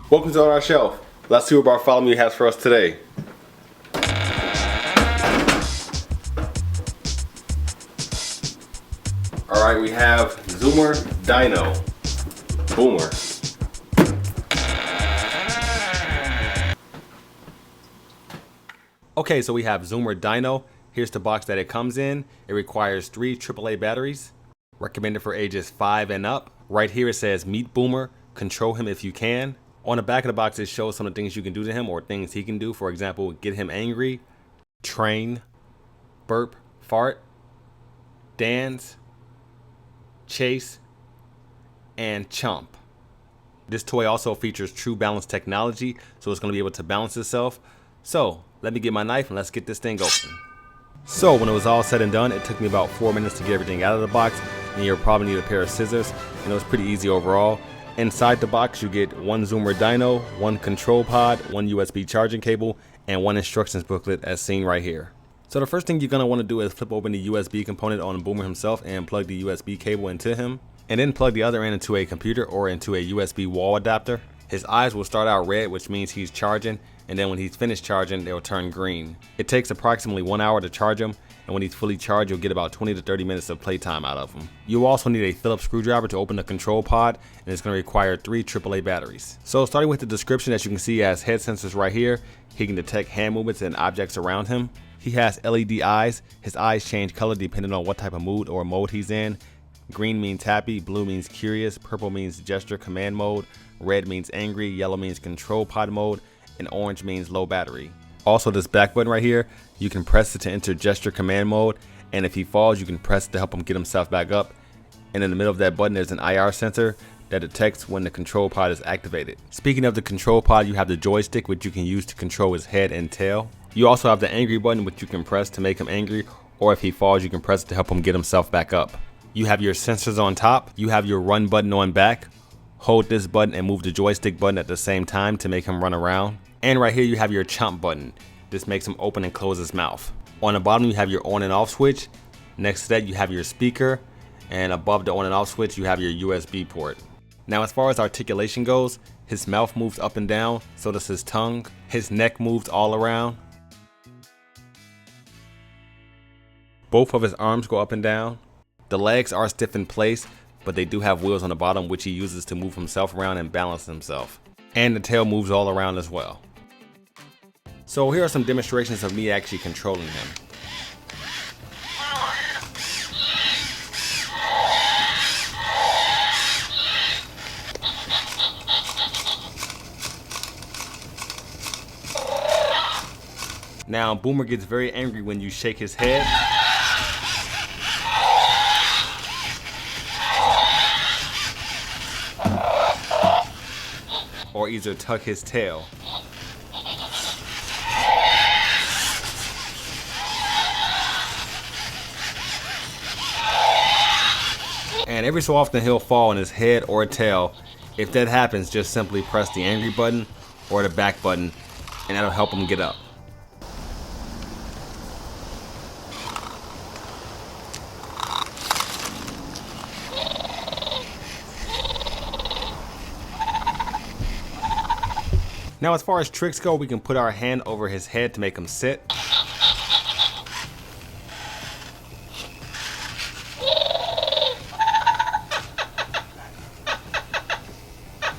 Welcome to Onourshelf. Let's see what Bartholomew has for us today. Alright, we have Zoomer Dino. Boomer. Okay, so we have Zoomer Dino. Here's the box that it comes in. It requires 3 AAA batteries. Recommended for ages 5 and up. Right here it says meet Boomer. Control him if you can. On the back of the box, it shows some of the things you can do to him or things he can do. For example, get him angry, train, burp, fart, dance, chase, and chomp. This toy also features true balance technology, so it's going to be able to balance itself. So let me get my knife and let's get this thing open. So when it was all said and done, it took me about 4 minutes to get everything out of the box, and you'll probably need a pair of scissors, and it was pretty easy overall. Inside the box, you get 1 Zoomer Dino, 1 control pod, 1 USB charging cable, and 1 instructions booklet as seen right here. So the first thing you're going to want to do is flip open the USB component on Boomer himself and plug the USB cable into him, and then plug the other end into a computer or into a USB wall adapter. His eyes will start out red, which means he's charging, and then when he's finished charging, they'll turn green. It takes approximately 1 hour to charge him, and when he's fully charged, you'll get about 20 to 30 minutes of playtime out of him. You'll also need a Phillips screwdriver to open the control pod, and it's going to require 3 AAA batteries. So starting with the description, as you can see, he has head sensors right here. He can detect hand movements and objects around him. He has LED eyes. His eyes change color depending on what type of mood or mode he's in. Green means happy, blue means curious, purple means gesture command mode, red means angry, yellow means control pod mode, and orange means low battery. Also, this back button right here, you can press it to enter gesture command mode, and if he falls, you can press it to help him get himself back up. And in the middle of that button, there's an IR sensor that detects when the control pod is activated. Speaking of the control pod, you have the joystick, which you can use to control his head and tail. You also have the angry button, which you can press to make him angry, or if he falls, you can press it to help him get himself back up. You have your sensors on top. You have your run button on back. Hold this button and move the joystick button at the same time to make him run around. And right here you have your chomp button. This makes him open and close his mouth. On the bottom you have your on and off switch. Next to that you have your speaker. And above the on and off switch you have your USB port. Now as far as articulation goes, his mouth moves up and down, so does his tongue. His neck moves all around. Both of his arms go up and down. The legs are stiff in place, but they do have wheels on the bottom which he uses to move himself around and balance himself. And the tail moves all around as well. So here are some demonstrations of me actually controlling him. Now Boomer gets very angry when you shake his head. Or either tuck his tail. And every so often he'll fall on his head or tail. If that happens, just simply press the angry button or the back button and that'll help him get up. Now as far as tricks go, we can put our hand over his head to make him sit.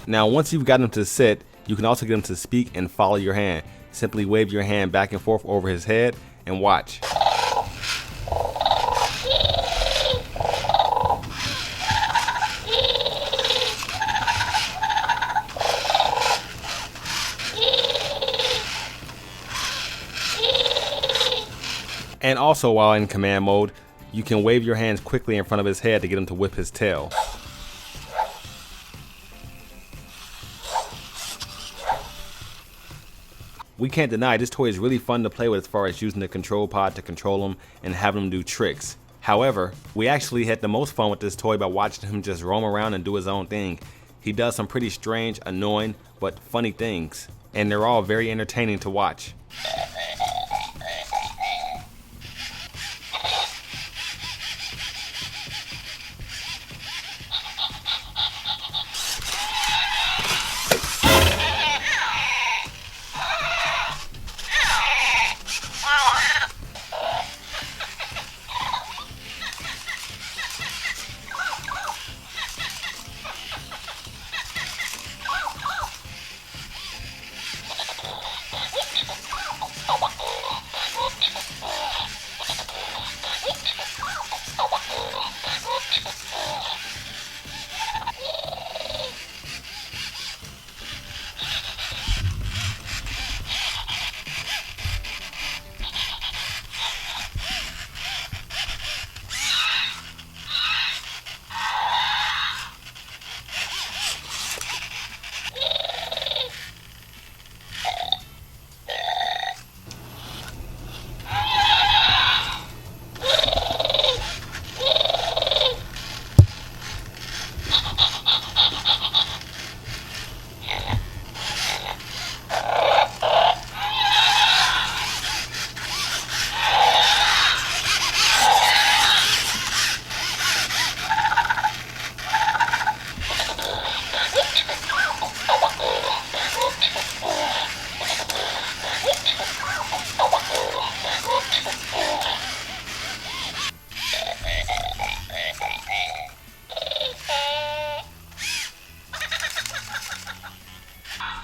Now once you've got him to sit, you can also get him to speak and follow your hand. Simply wave your hand back and forth over his head and watch. And also while in command mode, you can wave your hands quickly in front of his head to get him to whip his tail. We can't deny this toy is really fun to play with as far as using the control pod to control him and having him do tricks. However, we actually had the most fun with this toy by watching him just roam around and do his own thing. He does some pretty strange, annoying, but funny things, and they're all very entertaining to watch.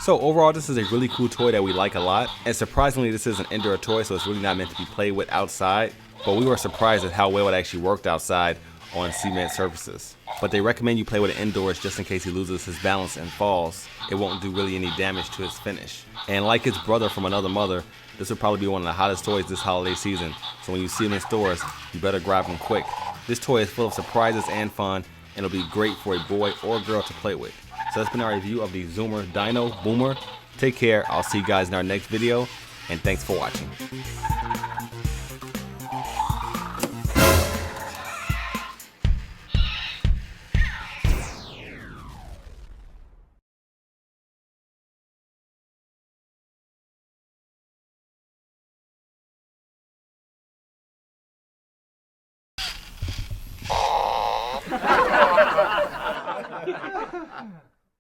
So overall, this is a really cool toy that we like a lot. And surprisingly, this is an indoor toy, so it's really not meant to be played with outside. But we were surprised at how well it actually worked outside on cement surfaces. But they recommend you play with it indoors just in case he loses his balance and falls. It won't do really any damage to his finish. And like his brother from another mother, this will probably be one of the hottest toys this holiday season. So when you see him in stores, you better grab him quick. This toy is full of surprises and fun, and it'll be great for a boy or girl to play with. So that's been our review of the Zoomer Dino Boomer. Take care, I'll see you guys in our next video, and thanks for watching.